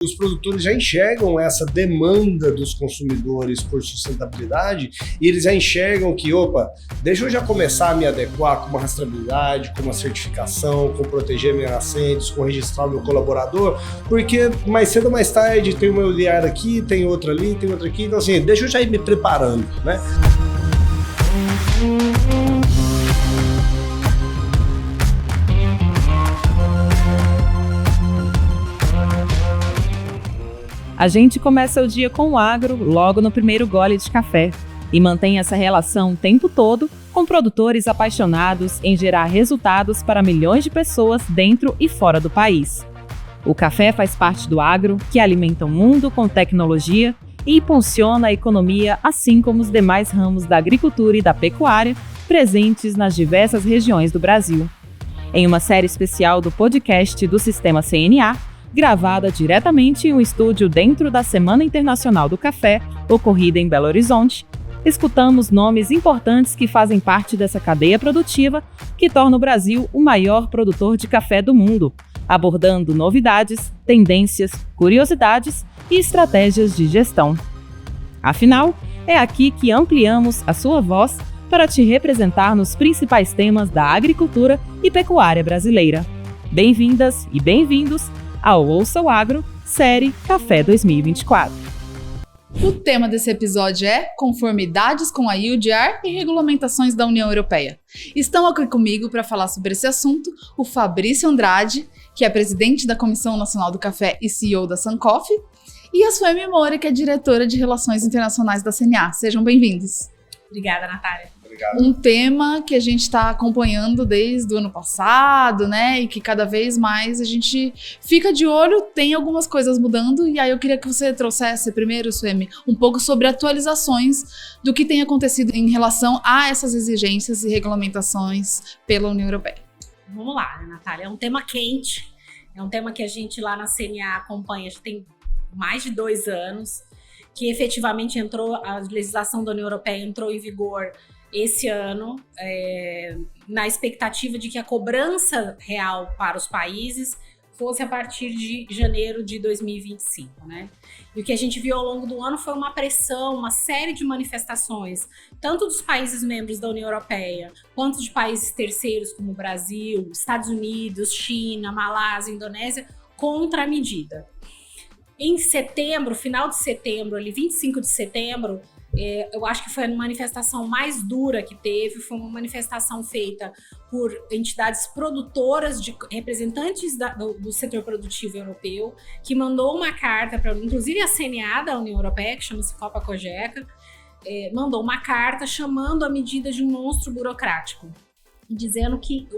Os produtores já enxergam essa demanda dos consumidores por sustentabilidade e eles já enxergam que, deixa eu já começar a me adequar com uma rastreabilidade, com uma certificação, com proteger minhas nascentes, com registrar o meu colaborador, porque mais cedo ou mais tarde tem uma olhar aqui, tem outra ali, tem outra aqui, então assim, deixa eu já ir me preparando, né? A gente começa o dia com o agro logo no primeiro gole de café e mantém essa relação o tempo todo com produtores apaixonados em gerar resultados para milhões de pessoas dentro e fora do país. O café faz parte do agro, que alimenta o mundo com tecnologia e impulsiona a economia, assim como os demais ramos da agricultura e da pecuária presentes nas diversas regiões do Brasil. Em uma série especial do podcast do Sistema CNA, gravada diretamente em um estúdio dentro da Semana Internacional do Café, ocorrida em Belo Horizonte, escutamos nomes importantes que fazem parte dessa cadeia produtiva que torna o Brasil o maior produtor de café do mundo, abordando novidades, tendências, curiosidades e estratégias de gestão. Afinal, é aqui que ampliamos a sua voz para te representar nos principais temas da agricultura e pecuária brasileira. Bem-vindas e bem-vindos ao Ouça o Agro, série Café 2024. O tema desse episódio é conformidades com a UDR e regulamentações da União Europeia. Estão aqui comigo para falar sobre esse assunto o Fabrício Andrade, que é presidente da Comissão Nacional do Café e CEO da Sancoff, e a Suemi Moura, que é diretora de Relações Internacionais da CNA. Sejam bem-vindos. Obrigada, Natália. Um tema que a gente está acompanhando desde o ano passado, né? E que cada vez mais a gente fica de olho, tem algumas coisas mudando. E aí eu queria que você trouxesse primeiro, Suemi, um pouco sobre atualizações do que tem acontecido em relação a essas exigências e regulamentações pela União Europeia. Vamos lá, Natália. É um tema quente, é um tema que a gente lá na CNA acompanha, já tem mais de 2 anos, que efetivamente a legislação da União Europeia entrou em vigor esse ano, na expectativa de que a cobrança real para os países fosse a partir de janeiro de 2025, né? E o que a gente viu ao longo do ano foi uma pressão, uma série de manifestações, tanto dos países membros da União Europeia, quanto de países terceiros como o Brasil, Estados Unidos, China, Malásia, Indonésia, contra a medida. Em setembro, final de setembro, ali 25 de setembro, eu acho que foi a manifestação mais dura que teve, foi uma manifestação feita por entidades produtoras, de representantes do setor produtivo europeu, que mandou uma carta para, inclusive a CNA da União Europeia, que chama-se Copa Cogeca, mandou uma carta chamando a medida de um monstro burocrático, dizendo que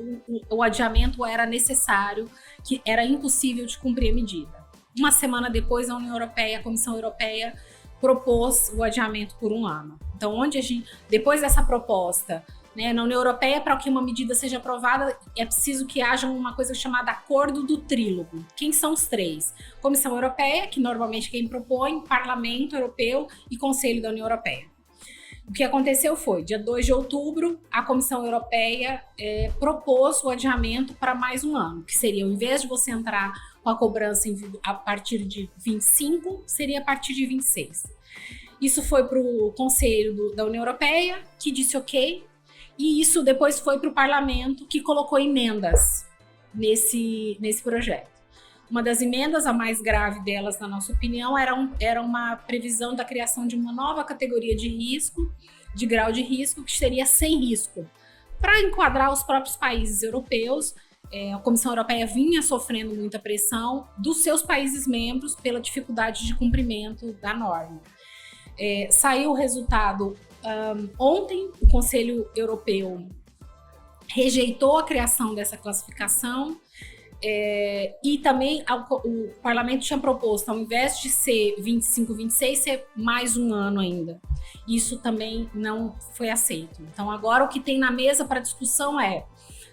o adiamento era necessário, que era impossível de cumprir a medida. Uma semana depois, a União Europeia, a Comissão Europeia, propôs o adiamento por 1 ano. Então, depois dessa proposta, né, na União Europeia, para que uma medida seja aprovada, é preciso que haja uma coisa chamada acordo do trílogo. Quem são os 3? Comissão Europeia, que normalmente quem propõe, Parlamento Europeu e Conselho da União Europeia. O que aconteceu foi, dia 2 de outubro, a Comissão Europeia propôs o adiamento para mais 1 ano, que seria, ao invés de você entrar com a cobrança a partir de 25, seria a partir de 26. Isso foi para o Conselho da União Europeia, que disse ok, e isso depois foi para o Parlamento, que colocou emendas nesse projeto. Uma das emendas, a mais grave delas, na nossa opinião, era uma previsão da criação de uma nova categoria de risco, de grau de risco, que seria sem risco, para enquadrar os próprios países europeus. A Comissão Europeia vinha sofrendo muita pressão dos seus países membros pela dificuldade de cumprimento da norma. Saiu o resultado ontem, o Conselho Europeu rejeitou a criação dessa classificação, e também o Parlamento tinha proposto, ao invés de ser 25, 26, ser mais 1 ano ainda. Isso também não foi aceito. Então agora o que tem na mesa para discussão é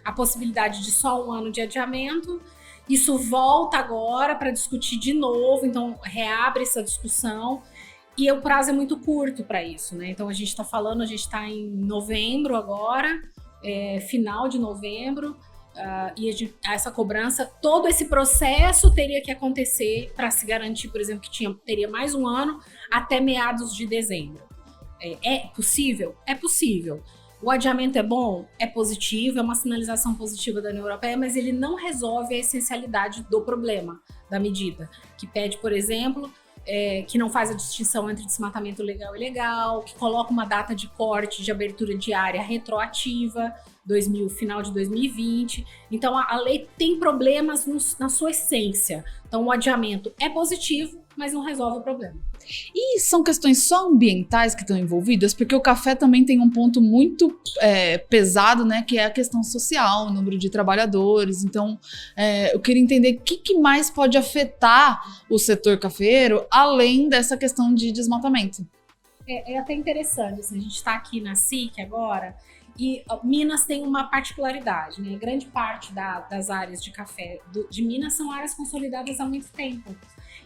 a possibilidade de só 1 ano de adiamento. Isso volta agora para discutir de novo, então reabre essa discussão, e o prazo é muito curto para isso, né? Então a gente está em novembro agora, final de novembro, essa cobrança, todo esse processo teria que acontecer para se garantir, por exemplo, que teria mais um ano até meados de dezembro. É possível? É possível. O adiamento é bom? É positivo, é uma sinalização positiva da União Europeia, mas ele não resolve a essencialidade do problema da medida, que pede, por exemplo, que não faz a distinção entre desmatamento legal e ilegal, que coloca uma data de corte de abertura de área retroativa, final de 2020. Então, a lei tem problemas na sua essência. Então, o adiamento é positivo, mas não resolve o problema. E são questões só ambientais que estão envolvidas? Porque o café também tem um ponto muito pesado, né? Que é a questão social, o número de trabalhadores. Então, eu queria entender o que mais pode afetar o setor cafeeiro, além dessa questão de desmatamento. É até interessante, assim, a gente está aqui na SIC agora, e Minas tem uma particularidade, né? Grande parte das áreas de café de Minas são áreas consolidadas há muito tempo.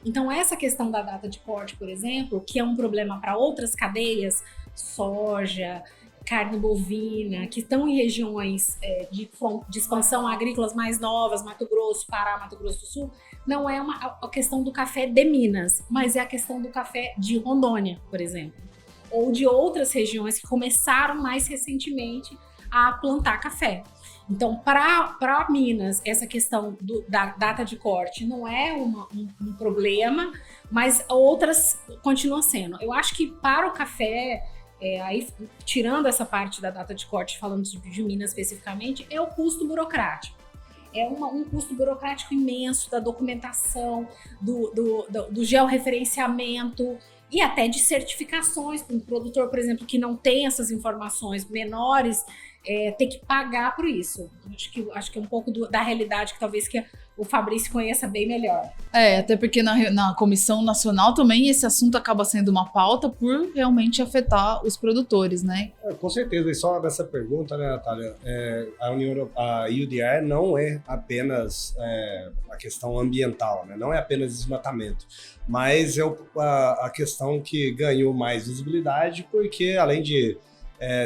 Então, essa questão da data de corte, por exemplo, que é um problema para outras cadeias, soja, carne bovina, que estão em regiões de expansão agrícolas mais novas, Mato Grosso, Pará, Mato Grosso do Sul, não é a questão do café de Minas, mas é a questão do café de Rondônia, por exemplo, ou de outras regiões que começaram mais recentemente a plantar café. Então, para Minas, essa questão da data de corte não é um problema, mas outras continuam sendo. Eu acho que para o café, aí, tirando essa parte da data de corte, falando de Minas especificamente, é o custo burocrático. É um custo burocrático imenso da documentação, do georreferenciamento e até de certificações para um produtor, por exemplo, que não tem essas informações menores, ter que pagar por isso. Acho que é um pouco da realidade que talvez que o Fabrício conheça bem melhor. Até porque na Comissão Nacional também esse assunto acaba sendo uma pauta por realmente afetar os produtores, né? Com certeza, e só nessa pergunta, né, Natália, a EUDR não é apenas a questão ambiental, né? Não é apenas desmatamento, mas é a questão que ganhou mais visibilidade, porque além de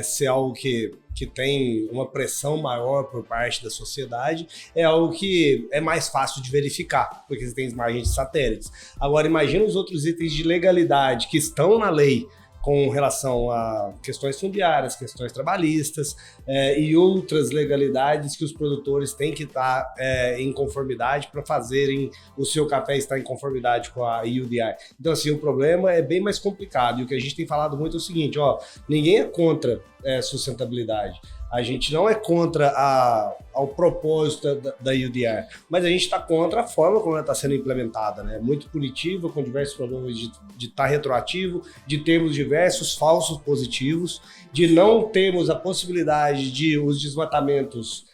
ser algo que tem uma pressão maior por parte da sociedade, é algo que é mais fácil de verificar, porque você tem imagens de satélites. Agora, imagina os outros itens de legalidade que estão na lei com relação a questões fundiárias, questões trabalhistas e outras legalidades que os produtores têm que estar em conformidade para fazerem o seu café estar em conformidade com a EUDR. Então, assim, o problema é bem mais complicado, e o que a gente tem falado muito é o seguinte, ninguém é contra sustentabilidade. A gente não é contra ao propósito da EUDR, mas a gente está contra a forma como ela está sendo implementada, né? Muito punitiva, com diversos problemas de estar retroativo, de termos diversos falsos positivos, de não termos a possibilidade de os desmatamentos,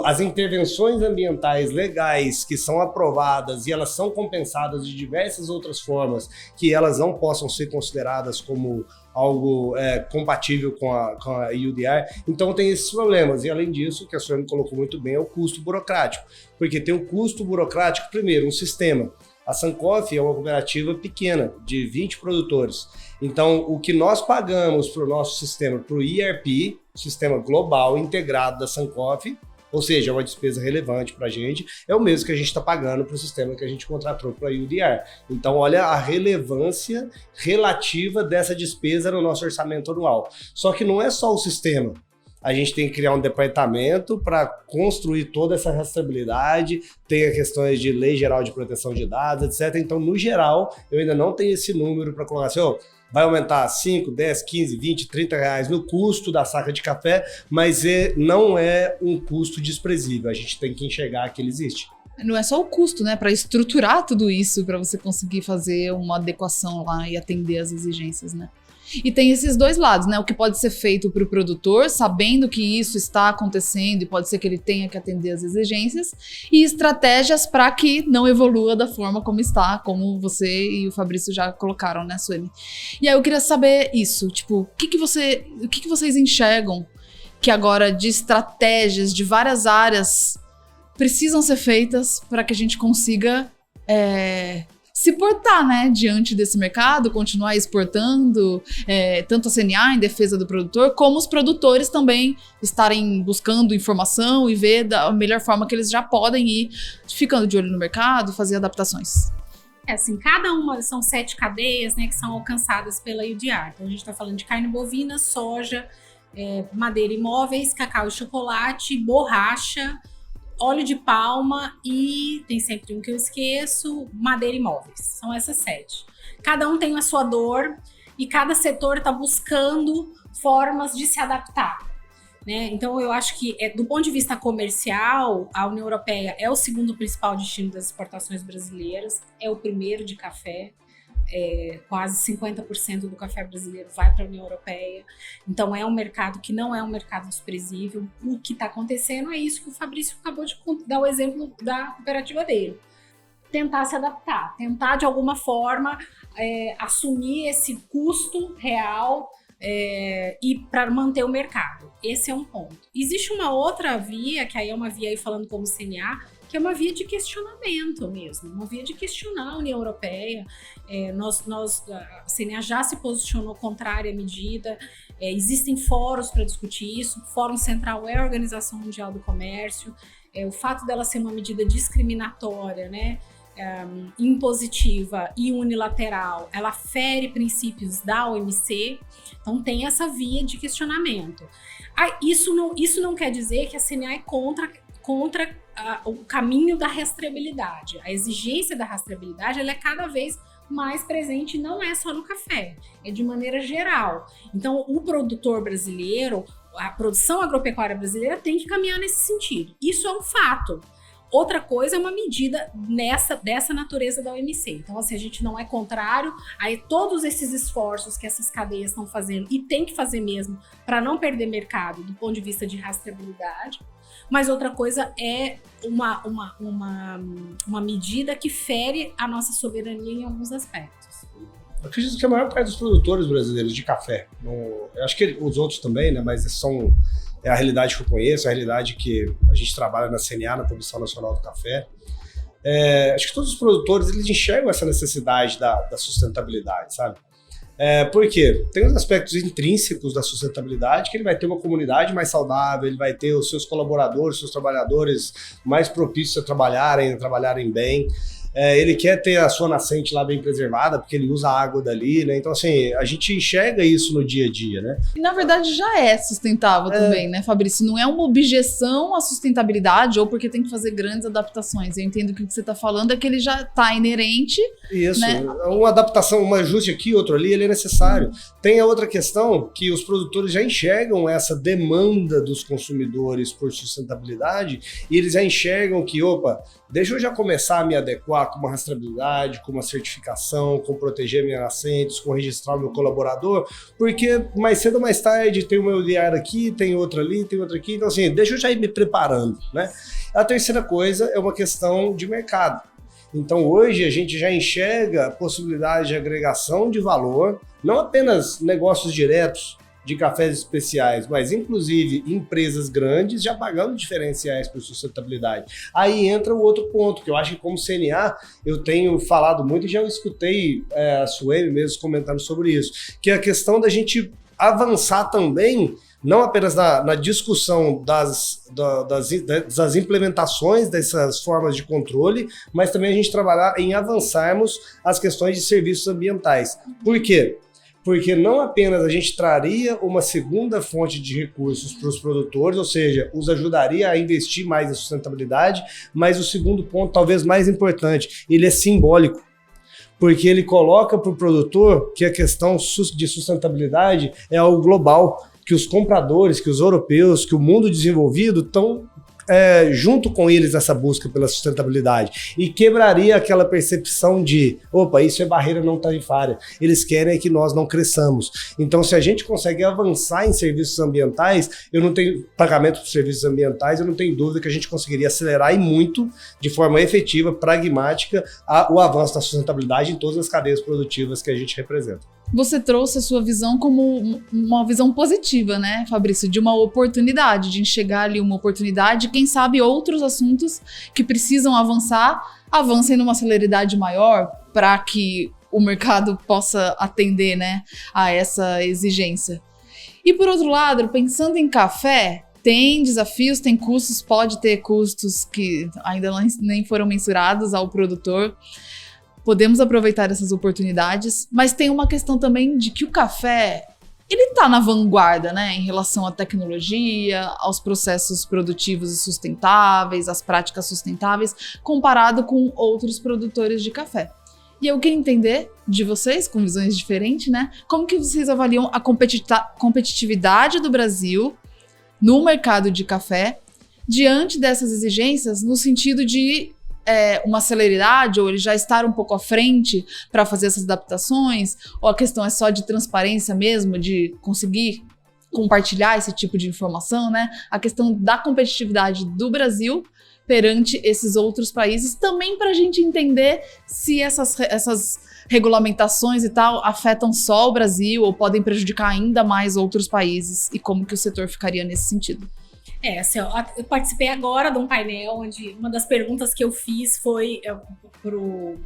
as intervenções ambientais legais que são aprovadas e elas são compensadas de diversas outras formas que elas não possam ser consideradas como algo compatível com a EUDR. Então tem esses problemas. E além disso, o que a senhora me colocou muito bem é o custo burocrático. Porque tem o custo burocrático, primeiro, um sistema. A Sancoff é uma cooperativa pequena, de 20 produtores. Então, o que nós pagamos para o nosso sistema, para o ERP, Sistema Global Integrado da Sancoff, ou seja, é uma despesa relevante para a gente, é o mesmo que a gente está pagando para o sistema que a gente contratou para a EUDR. Então, olha a relevância relativa dessa despesa no nosso orçamento anual. Só que não é só o sistema. A gente tem que criar um departamento para construir toda essa rastreabilidade, tem as questões de Lei Geral de Proteção de Dados, etc. Então, no geral, eu ainda não tenho esse número para colocar assim, vai aumentar 5, 10, 15, 20, 30 reais no custo da saca de café, mas não é um custo desprezível. A gente tem que enxergar que ele existe. Não é só o custo, né? Para estruturar tudo isso, para você conseguir fazer uma adequação lá e atender às exigências, né? E tem esses dois lados, né? O que pode ser feito para o produtor, sabendo que isso está acontecendo e pode ser que ele tenha que atender às exigências, e estratégias para que não evolua da forma como está, como você e o Fabrício já colocaram, né, Sueli? E aí eu queria saber isso, tipo, o que vocês enxergam que agora de estratégias de várias áreas precisam ser feitas para que a gente consiga se portar, né, diante desse mercado, continuar exportando, tanto a CNA em defesa do produtor, como os produtores também estarem buscando informação e ver da melhor forma que eles já podem ir ficando de olho no mercado e fazer adaptações. Assim, cada uma são 7 cadeias, né, que são alcançadas pela UDR. Então a gente está falando de carne bovina, soja, madeira e móveis, cacau e chocolate, borracha, óleo de palma e tem sempre um que eu esqueço, madeira e móveis. São essas 7. Cada um tem a sua dor e cada setor está buscando formas de se adaptar, né? Então eu acho que do ponto de vista comercial, a União Europeia é o segundo principal destino das exportações brasileiras, é o primeiro de café. Quase 50% do café brasileiro vai para a União Europeia. Então é um mercado que não é um mercado desprezível. O que está acontecendo é isso que o Fabrício acabou de dar o exemplo da cooperativa dele. Tentar se adaptar, tentar de alguma forma assumir esse custo real e para manter o mercado. Esse é um ponto. Existe uma outra via, que aí é uma via aí falando como CNA, que é uma via de questionamento mesmo, uma via de questionar a União Europeia. A CNA já se posicionou contrária à medida, existem fóruns para discutir isso, o Fórum Central é a Organização Mundial do Comércio, o fato dela ser uma medida discriminatória, né, impositiva e unilateral, ela fere princípios da OMC, então tem essa via de questionamento. Isso não quer dizer que a CNA é contra o caminho da rastreabilidade. A exigência da rastreabilidade ela é cada vez mais presente, não é só no café, é de maneira geral. Então, o produtor brasileiro, a produção agropecuária brasileira tem que caminhar nesse sentido. Isso é um fato. Outra coisa é uma medida dessa natureza da OMC. Então, assim, a gente não é contrário a todos esses esforços que essas cadeias estão fazendo, e tem que fazer mesmo, para não perder mercado do ponto de vista de rastreabilidade. Mas outra coisa é uma medida que fere a nossa soberania em alguns aspectos. Eu acredito que a maior parte dos produtores brasileiros de café, eu acho que os outros também, né, mas é a realidade que eu conheço, é a realidade que a gente trabalha na CNA, na Comissão Nacional do Café. Acho que todos os produtores eles enxergam essa necessidade da sustentabilidade, sabe? Por quê? Tem os aspectos intrínsecos da sustentabilidade, que ele vai ter uma comunidade mais saudável, ele vai ter os seus colaboradores, seus trabalhadores mais propícios a trabalharem bem. Ele quer ter a sua nascente lá bem preservada, porque ele usa a água dali, né? Então, assim, a gente enxerga isso no dia a dia, né? E, na verdade, já é sustentável também, né, Fabrício? Não é uma objeção à sustentabilidade ou porque tem que fazer grandes adaptações. Eu entendo que o que você está falando é que ele já está inerente. Isso, né? Uma adaptação, um ajuste aqui, outro ali, ele é necessário. Tem a outra questão que os produtores já enxergam essa demanda dos consumidores por sustentabilidade e eles já enxergam que, deixa eu já começar a me adequar com uma rastreabilidade, com uma certificação, com proteger minhas nascentes, com registrar o meu colaborador, porque mais cedo ou mais tarde tem o meu diário aqui, tem outro ali, tem outro aqui, então assim, deixa eu já ir me preparando, né? A terceira coisa é uma questão de mercado. Então hoje a gente já enxerga a possibilidade de agregação de valor, não apenas negócios diretos de cafés especiais, mas inclusive empresas grandes já pagando diferenciais por sustentabilidade. Aí entra o outro ponto, que eu acho que como CNA eu tenho falado muito e já escutei a Sueli mesmo comentando sobre isso, que é a questão da gente avançar também, não apenas na discussão das implementações dessas formas de controle, mas também a gente trabalhar em avançarmos as questões de serviços ambientais. Por quê? Porque não apenas a gente traria uma segunda fonte de recursos para os produtores, ou seja, os ajudaria a investir mais em sustentabilidade, mas o segundo ponto, talvez mais importante, ele é simbólico. Porque ele coloca para o produtor que a questão de sustentabilidade é algo global, que os compradores, que os europeus, que o mundo desenvolvido estão junto com eles nessa busca pela sustentabilidade e quebraria aquela percepção de isso é barreira não tarifária, eles querem que nós não cresçamos. Então se a gente consegue avançar em serviços ambientais, eu não tenho pagamento por serviços ambientais, eu não tenho dúvida que a gente conseguiria acelerar e muito, de forma efetiva, pragmática, o avanço da sustentabilidade em todas as cadeias produtivas que a gente representa. Você trouxe a sua visão como uma visão positiva, né, Fabrício? De uma oportunidade, de enxergar ali uma oportunidade, quem sabe outros assuntos que precisam avançar, avancem numa celeridade maior, para que o mercado possa atender, né, a essa exigência. E por outro lado, pensando em café, tem desafios, tem custos, pode ter custos que ainda nem foram mensurados ao produtor. Podemos aproveitar essas oportunidades, mas tem uma questão também de que o café, ele está na vanguarda, né, em relação à tecnologia, aos processos produtivos e sustentáveis, às práticas sustentáveis, comparado com outros produtores de café. E eu queria entender de vocês, com visões diferentes, né, como que vocês avaliam a competitividade do Brasil no mercado de café diante dessas exigências, no sentido de uma celeridade, ou ele já estar um pouco à frente para fazer essas adaptações, ou a questão é só de transparência mesmo, de conseguir compartilhar esse tipo de informação, né? A questão da competitividade do Brasil perante esses outros países, também para a gente entender se essas regulamentações e tal afetam só o Brasil ou podem prejudicar ainda mais outros países, e como que o setor ficaria nesse sentido. Assim, eu participei agora de um painel onde uma das perguntas que eu fiz foi pro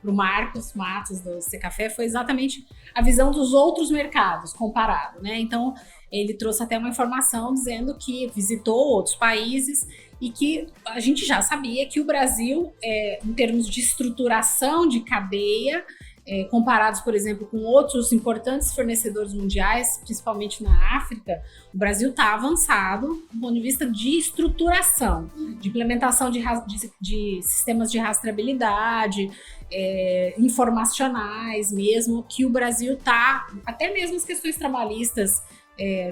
Marcos Matos do Secafé, foi exatamente a visão dos outros mercados comparado, né? Então, ele trouxe até uma informação dizendo que visitou outros países e que a gente já sabia que o Brasil, em termos de estruturação de cadeia, comparados, por exemplo, com outros importantes fornecedores mundiais, principalmente na África, o Brasil está avançado do ponto de vista de estruturação, de implementação de sistemas de rastreabilidade, informacionais mesmo, que o Brasil está, até mesmo as questões trabalhistas,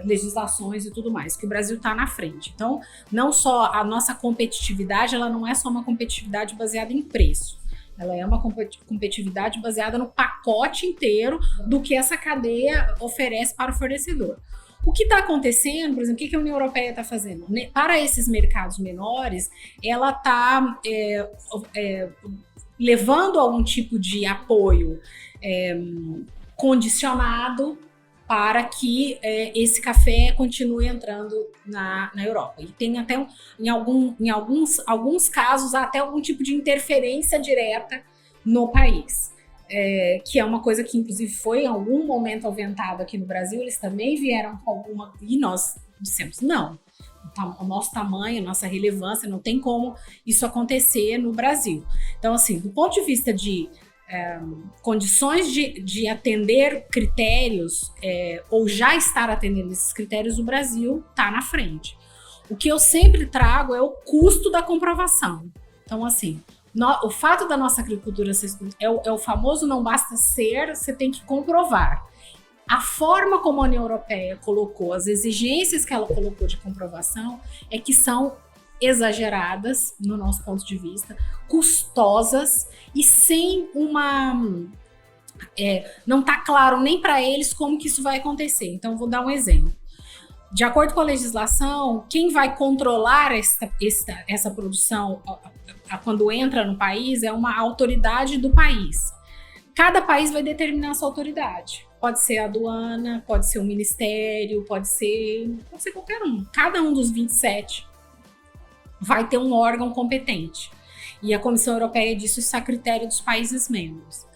legislações e tudo mais, que o Brasil está na frente. Então, não só a nossa competitividade, ela não é só uma competitividade baseada em preço. Ela é uma competitividade baseada no pacote inteiro do que essa cadeia oferece para o fornecedor. O que está acontecendo, por exemplo, o que a União Europeia está fazendo? Para esses mercados menores, ela está levando algum tipo de apoio condicionado para que esse café continue entrando na Europa. E tem até, em alguns casos, até algum tipo de interferência direta no país. Que é uma coisa que, inclusive, foi em algum momento aventada aqui no Brasil. Eles também vieram com alguma... E nós dissemos, não. O nosso tamanho, a nossa relevância, não tem como isso acontecer no Brasil. Então, assim, do ponto de vista de condições de atender critérios ou já estar atendendo esses critérios, o Brasil está na frente. O que eu sempre trago é o custo da comprovação. Então, assim, o fato da nossa agricultura é o famoso não basta ser, você tem que comprovar. A forma como a União Europeia colocou, as exigências que ela colocou de comprovação é que são exageradas, no nosso ponto de vista, custosas e sem uma... não está claro nem para eles como que isso vai acontecer. Então, vou dar um exemplo. De acordo com a legislação, quem vai controlar essa produção quando entra no país é uma autoridade do país. Cada país vai determinar a sua autoridade. Pode ser a aduana, pode ser o ministério, pode ser qualquer um. Cada um dos 27 vai ter um órgão competente. E a Comissão Europeia disse isso a critério dos países membros.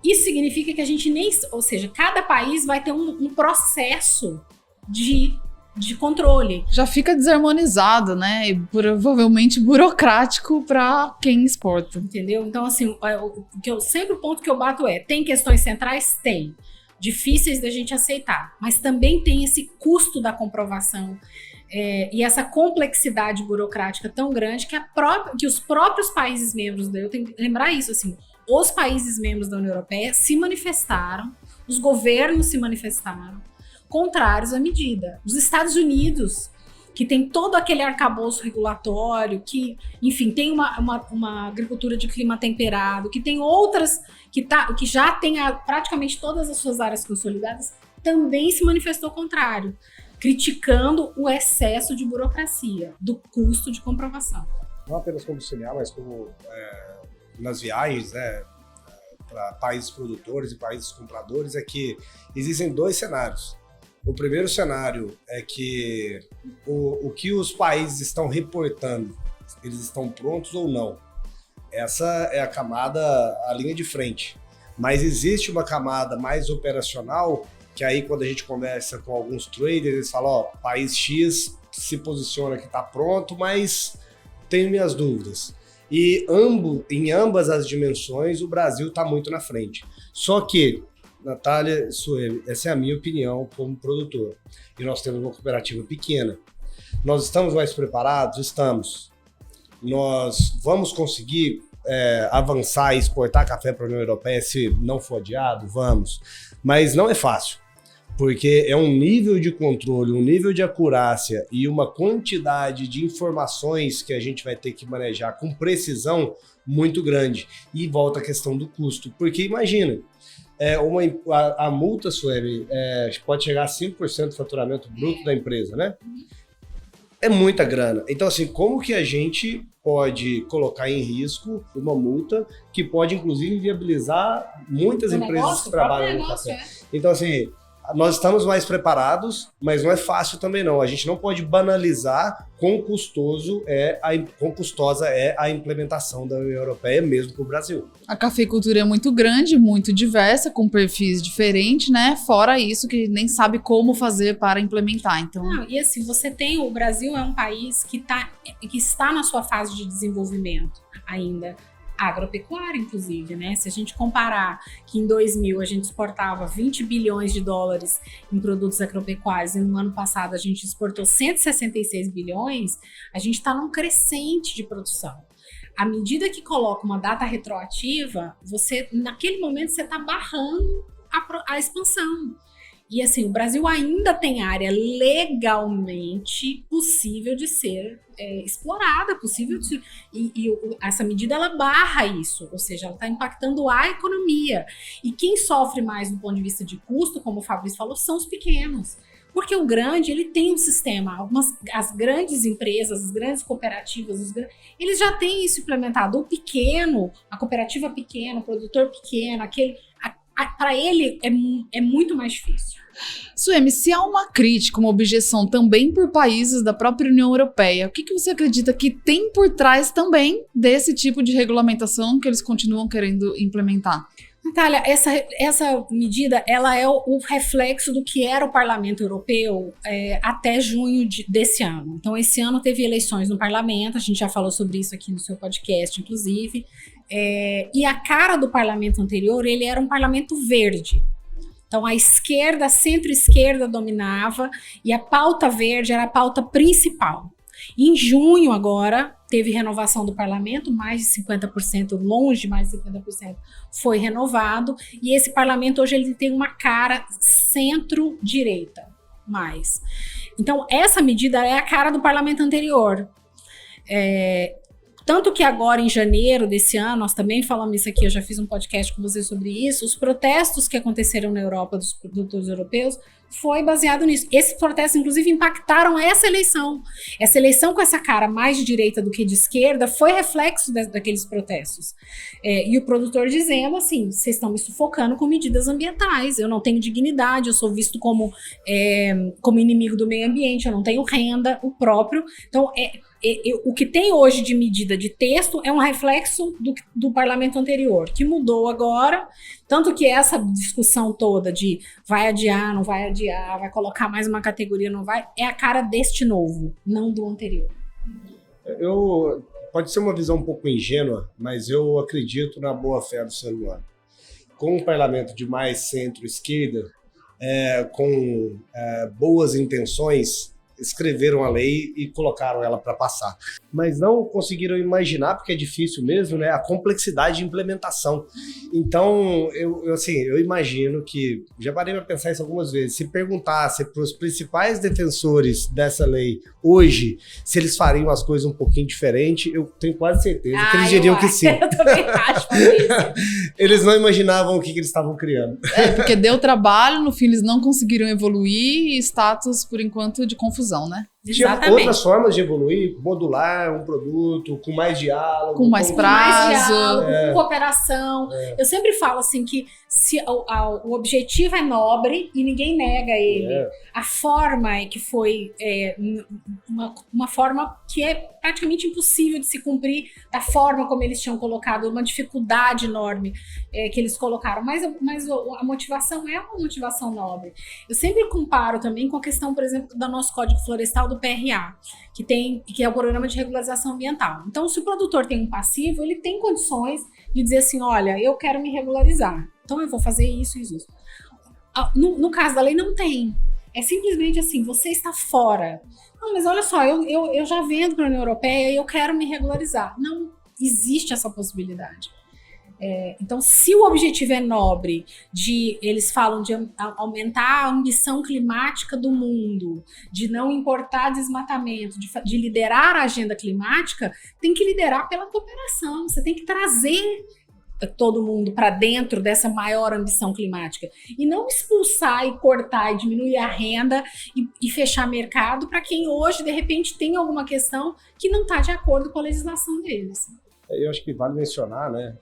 Isso significa que a gente ou seja, cada país vai ter um processo de controle. Já fica desarmonizado, né? E provavelmente burocrático para quem exporta. Entendeu? Então, assim, sempre o ponto que eu bato tem questões centrais? Tem. Difíceis da gente aceitar. Mas também tem esse custo da comprovação e essa complexidade burocrática tão grande que os próprios países membros, eu tenho que lembrar isso, assim, os países membros da União Europeia se manifestaram, os governos se manifestaram contrários à medida. Os Estados Unidos, que tem todo aquele arcabouço regulatório, que, enfim, tem uma agricultura de clima temperado, que tem outras, que já tem praticamente todas as suas áreas consolidadas, também se manifestou contrário, criticando o excesso de burocracia, do custo de comprovação. Não apenas como semear, mas como nas viagens, para países produtores e países compradores, é que existem dois cenários. O primeiro cenário é que o que os países estão reportando, eles estão prontos ou não. essa é a camada, a linha de frente. Mas existe uma camada mais operacional, que aí quando a gente conversa com alguns traders, eles falam, ó, país X se posiciona que está pronto, mas tenho minhas dúvidas. E em ambas as dimensões, o Brasil está muito na frente. Só que, Natália, Sueli, essa é a minha opinião como produtor. E nós temos uma cooperativa pequena. Nós estamos mais preparados? Estamos. Nós vamos conseguir avançar e exportar café para a União Europeia se não for adiado? Vamos. Mas não é fácil, porque é um nível de controle, um nível de acurácia e uma quantidade de informações que a gente vai ter que manejar com precisão muito grande. E volta a questão do custo, porque imagina, a multa, Sueli, pode chegar a 5% do faturamento bruto da empresa, né? É muita grana. Então, assim, como que a gente pode colocar em risco uma multa que pode, inclusive, viabilizar muitas empresas que trabalham no café? Então, assim, nós estamos mais preparados, mas não é fácil também não. A gente não pode banalizar quão custosa é a implementação da União Europeia, mesmo para o Brasil. A cafeicultura é muito grande, muito diversa, com perfis diferentes, né? Fora isso, que nem sabe como fazer para implementar. Então... Não, e assim, o Brasil é um país que está na sua fase de desenvolvimento ainda. Agropecuária, inclusive, né? Se a gente comparar que em 2000 a gente exportava 20 bilhões de dólares em produtos agropecuários e no ano passado a gente exportou 166 bilhões, a gente está num crescente de produção. À medida que coloca uma data retroativa, naquele momento você está barrando a expansão. E assim, o Brasil ainda tem área legalmente possível de ser explorada, essa medida ela barra isso, ou seja, ela está impactando a economia. E quem sofre mais do ponto de vista de custo, como o Fabrício falou, são os pequenos. Porque o grande, ele tem um sistema, as grandes empresas, as grandes cooperativas, eles já têm isso implementado. O pequeno, a cooperativa pequena, o produtor pequeno, para ele é muito mais difícil. Suemi, se há uma crítica, uma objeção também por países da própria União Europeia, o que você acredita que tem por trás também desse tipo de regulamentação que eles continuam querendo implementar? Natália, essa medida ela é o reflexo do que era o Parlamento Europeu até junho desse ano. Então, esse ano teve eleições no Parlamento, a gente já falou sobre isso aqui no seu podcast, inclusive, e a cara do Parlamento anterior, ele era um Parlamento verde. Então, a esquerda, a centro-esquerda dominava e a pauta verde era a pauta principal. Em junho, agora, teve renovação do parlamento, mais de 50%, longe de mais de 50% foi renovado. E esse parlamento hoje ele tem uma cara centro-direita, mais. Então, essa medida é a cara do parlamento anterior. Tanto que agora, em janeiro desse ano, nós também falamos isso aqui, eu já fiz um podcast com vocês sobre isso, os protestos que aconteceram na Europa dos produtores europeus foi baseado nisso. Esses protestos, inclusive, impactaram essa eleição. Essa eleição com essa cara mais de direita do que de esquerda foi reflexo daqueles protestos. E o produtor dizendo assim, vocês estão me sufocando com medidas ambientais, eu não tenho dignidade, eu sou visto como inimigo do meio ambiente, eu não tenho renda, o próprio. Então, o que tem hoje de medida de texto é um reflexo do parlamento anterior, que mudou agora, tanto que essa discussão toda de vai adiar, não vai adiar, vai colocar mais uma categoria, não vai, é a cara deste novo, não do anterior. Pode ser uma visão um pouco ingênua, mas eu acredito na boa-fé do ser humano. Com um parlamento de mais centro-esquerda, com boas intenções, escreveram a lei e colocaram ela para passar. Mas não conseguiram imaginar, porque é difícil mesmo, né, a complexidade de implementação. Então, eu imagino que, já parei para pensar isso algumas vezes, se perguntasse para os principais defensores dessa lei hoje, se eles fariam as coisas um pouquinho diferente, eu tenho quase certeza que eles diriam que sim. Eu também acho isso. Eles não imaginavam o que eles estavam criando. Porque deu trabalho, no fim eles não conseguiram evoluir e status, por enquanto, de confusão, né? Tinha outras formas de evoluir, modular um produto, com mais diálogo. Com mais prazo. Com cooperação. Eu sempre falo assim que se o objetivo é nobre e ninguém nega ele. A forma é que foi uma forma que é praticamente impossível de se cumprir da forma como eles tinham colocado, uma dificuldade enorme que eles colocaram. Mas a motivação é uma motivação nobre. Eu sempre comparo também com a questão, por exemplo, do nosso Código Florestal, do PRA, que é o Programa de Regularização Ambiental. Então, se o produtor tem um passivo, ele tem condições de dizer assim, olha, eu quero me regularizar, então eu vou fazer isso e isso. No caso da lei, não tem. É simplesmente assim, você está fora. Não, mas olha só, eu já vendo para a União Europeia e eu quero me regularizar. Não existe essa possibilidade. Então, se o objetivo é nobre, eles falam de aumentar a ambição climática do mundo, de não importar desmatamento, de liderar a agenda climática, tem que liderar pela cooperação. Você tem que trazer todo mundo para dentro dessa maior ambição climática e não expulsar e cortar e diminuir a renda e fechar mercado para quem hoje, de repente, tem alguma questão que não está de acordo com a legislação deles. Eu acho que vale mencionar, né?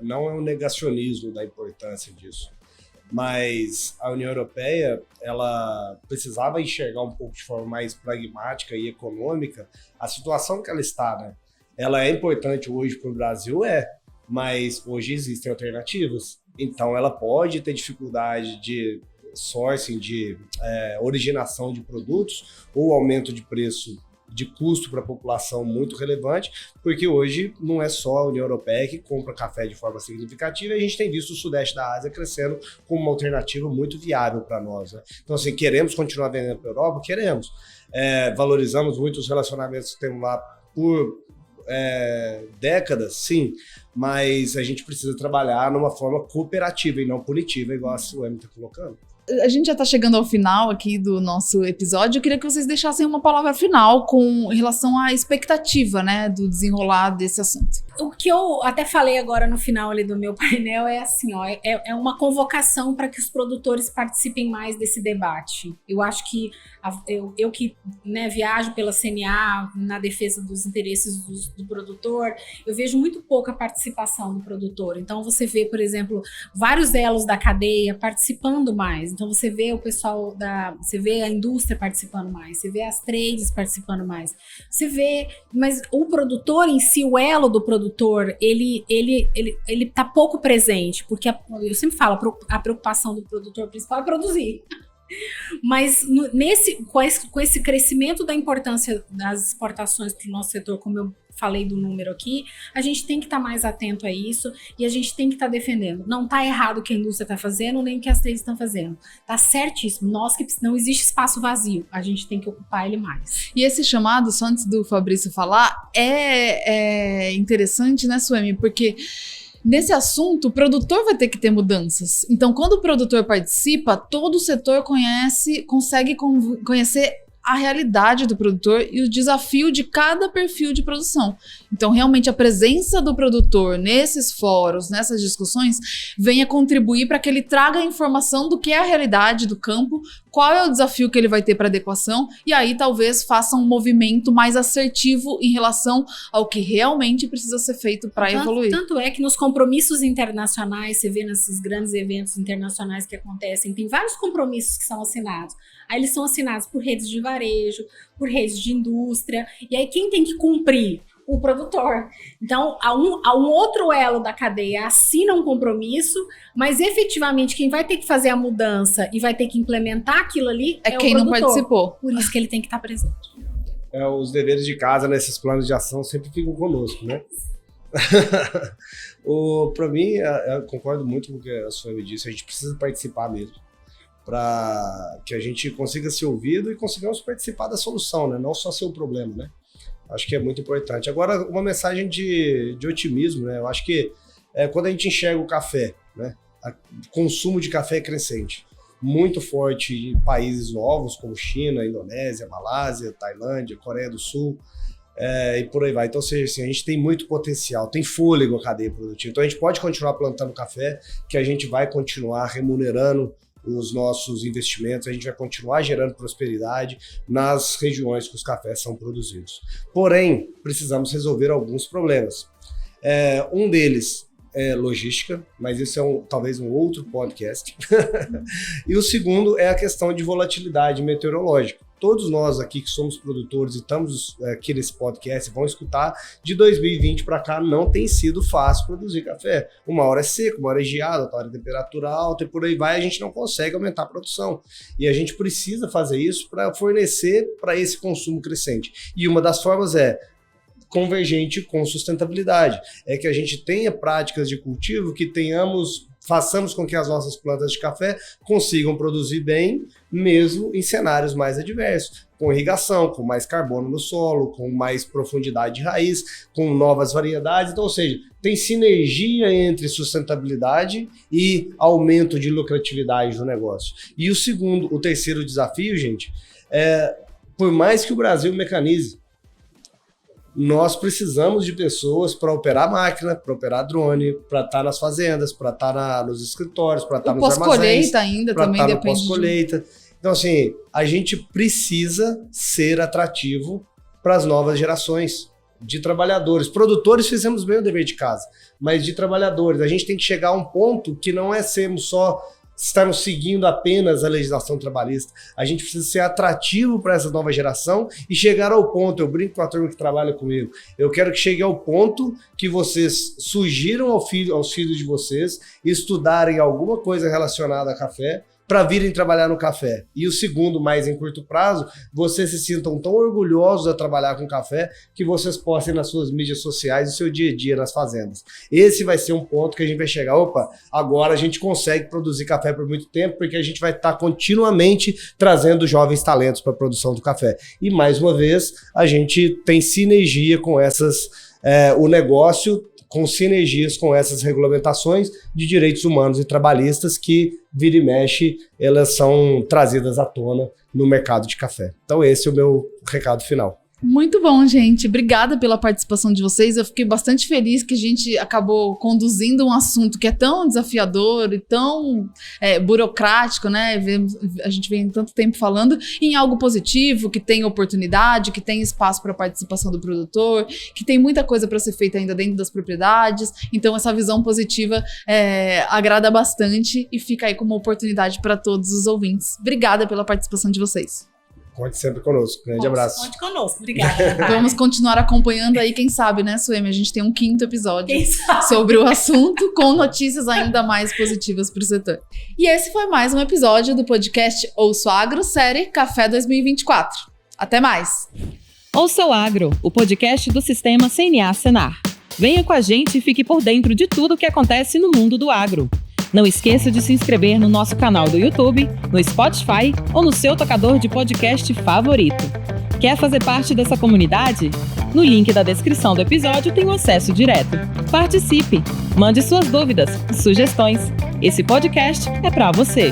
Não é um negacionismo da importância disso, mas a União Europeia, ela precisava enxergar um pouco de forma mais pragmática e econômica a situação que ela está, né? Ela é importante hoje para o Brasil, mas hoje existem alternativas. Então ela pode ter dificuldade de sourcing, de originação de produtos ou aumento de preço de custo para a população muito relevante, porque hoje não é só a União Europeia que compra café de forma significativa, e a gente tem visto o sudeste da Ásia crescendo como uma alternativa muito viável para nós, né? Então, assim, queremos continuar vendendo para a Europa? Queremos. Valorizamos muito os relacionamentos que temos lá por décadas, sim, mas a gente precisa trabalhar numa forma cooperativa e não punitiva, igual a Suemi está colocando. A gente já está chegando ao final aqui do nosso episódio. Eu queria que vocês deixassem uma palavra final com relação à expectativa, né, do desenrolar desse assunto. O que eu até falei agora no final ali do meu painel é assim, ó, é uma convocado para que os produtores participem mais desse debate. Eu acho que eu que, né, viajo pela CNA na defesa dos interesses do produtor, eu vejo muito pouca participação do produtor. Então você vê, por exemplo, vários elos da cadeia participando mais. Então você vê o pessoal você vê a indústria participando mais, você vê as trades participando mais, você vê, mas o produtor em si, o elo do produtor, ele tá pouco presente, porque eu sempre falo, a preocupação do produtor principal é produzir. Mas com esse crescimento da importância das exportações para o nosso setor, como eu falei do número aqui, a gente tem que estar mais atento a isso e a gente tem que estar defendendo. Não está errado o que a indústria está fazendo, nem o que as trades estão fazendo. Está certíssimo. Não existe espaço vazio. A gente tem que ocupar ele mais. E esse chamado, só antes do Fabrício falar, é interessante, né, Suemi? Porque nesse assunto, o produtor vai ter que ter mudanças. Então, quando o produtor participa, todo o setor consegue conhecer a realidade do produtor e o desafio de cada perfil de produção. Então, realmente, a presença do produtor nesses fóruns, nessas discussões, venha contribuir para que ele traga a informação do que é a realidade do campo, qual é o desafio que ele vai ter para adequação, e aí talvez faça um movimento mais assertivo em relação ao que realmente precisa ser feito para evoluir. Tanto é que nos compromissos internacionais, você vê nesses grandes eventos internacionais que acontecem, tem vários compromissos que são assinados. Aí eles são assinados por redes de varejo, por redes de indústria, e aí quem tem que cumprir? O produtor. Então, há um outro elo da cadeia assina um compromisso, mas efetivamente quem vai ter que fazer a mudança e vai ter que implementar aquilo ali é quem o produtor. Não participou. Por isso que ele tem que estar presente. Os deveres de casa nesses planos de ação sempre ficam conosco, né? Para mim, eu concordo muito com o que a Suemi disse, a gente precisa participar mesmo, para que a gente consiga ser ouvido e consigamos participar da solução, né? Não só ser o problema, né? Acho que é muito importante. Agora, uma mensagem de otimismo, né? Eu acho que quando a gente enxerga o café, né? O consumo de café é crescente, muito forte em países novos como China, Indonésia, Malásia, Tailândia, Coreia do Sul, e por aí vai. Então, assim, a gente tem muito potencial, tem fôlego a cadeia produtiva. Então, a gente pode continuar plantando café, que a gente vai continuar remunerando os nossos investimentos, a gente vai continuar gerando prosperidade nas regiões que os cafés são produzidos. Porém, precisamos resolver alguns problemas. Um deles é logística, mas isso é talvez um outro podcast. E o segundo é a questão de volatilidade meteorológica. Todos nós aqui que somos produtores e estamos aqui nesse podcast vão escutar, de 2020 para cá não tem sido fácil produzir café. Uma hora é seco, uma hora é geada, outra hora é temperatura alta e por aí vai, a gente não consegue aumentar a produção. E a gente precisa fazer isso para fornecer para esse consumo crescente. E uma das formas é convergente com sustentabilidade. É que a gente tenha práticas de cultivo que façamos com que as nossas plantas de café consigam produzir bem, mesmo em cenários mais adversos, com irrigação, com mais carbono no solo, com mais profundidade de raiz, com novas variedades. Então, ou seja, tem sinergia entre sustentabilidade e aumento de lucratividade do negócio. E o terceiro desafio, gente, por mais que o Brasil mecanize, nós precisamos de pessoas para operar máquina, para operar drone, para estar nas fazendas, para estar nos escritórios, para estar nos armazéns. Pós-colheita ainda também depende. Pós-colheita. Então, assim, a gente precisa ser atrativo para as novas gerações de trabalhadores. Produtores fizemos bem o dever de casa, mas de trabalhadores. A gente tem que chegar a um ponto que não é estarmos seguindo apenas a legislação trabalhista. A gente precisa ser atrativo para essa nova geração e chegar ao ponto, eu brinco com a turma que trabalha comigo, eu quero que chegue ao ponto que vocês sugiram aos filhos de vocês estudarem alguma coisa relacionada a café, para virem trabalhar no café. E o segundo, mais em curto prazo, vocês se sintam tão orgulhosos a trabalhar com café que vocês postem nas suas mídias sociais o seu dia a dia nas fazendas. Esse vai ser um ponto que a gente vai chegar, agora a gente consegue produzir café por muito tempo, porque a gente vai estar continuamente trazendo jovens talentos para a produção do café. E mais uma vez, a gente tem sinergia com o negócio, com sinergias com essas regulamentações de direitos humanos e trabalhistas que, vira e mexe, elas são trazidas à tona no mercado de café. Então esse é o meu recado final. Muito bom, gente. Obrigada pela participação de vocês. Eu fiquei bastante feliz que a gente acabou conduzindo um assunto que é tão desafiador e tão burocrático, né? A gente vem tanto tempo falando em algo positivo, que tem oportunidade, que tem espaço para participação do produtor, que tem muita coisa para ser feita ainda dentro das propriedades. Então, essa visão positiva agrada bastante e fica aí como oportunidade para todos os ouvintes. Obrigada pela participação de vocês. Conte sempre conosco. Grande abraço. Conte conosco. Obrigada. Vamos continuar acompanhando aí, quem sabe, né, Suemi? A gente tem um 5º episódio sobre o assunto, com notícias ainda mais positivas para o setor. E esse foi mais um episódio do podcast Ouço Agro, série Café 2024. Até mais! Ouça o Agro, o podcast do Sistema CNA Senar. Venha com a gente e fique por dentro de tudo o que acontece no mundo do agro. Não esqueça de se inscrever no nosso canal do YouTube, no Spotify ou no seu tocador de podcast favorito. Quer fazer parte dessa comunidade? No link da descrição do episódio tem um acesso direto. Participe! Mande suas dúvidas, sugestões. Esse podcast é para você.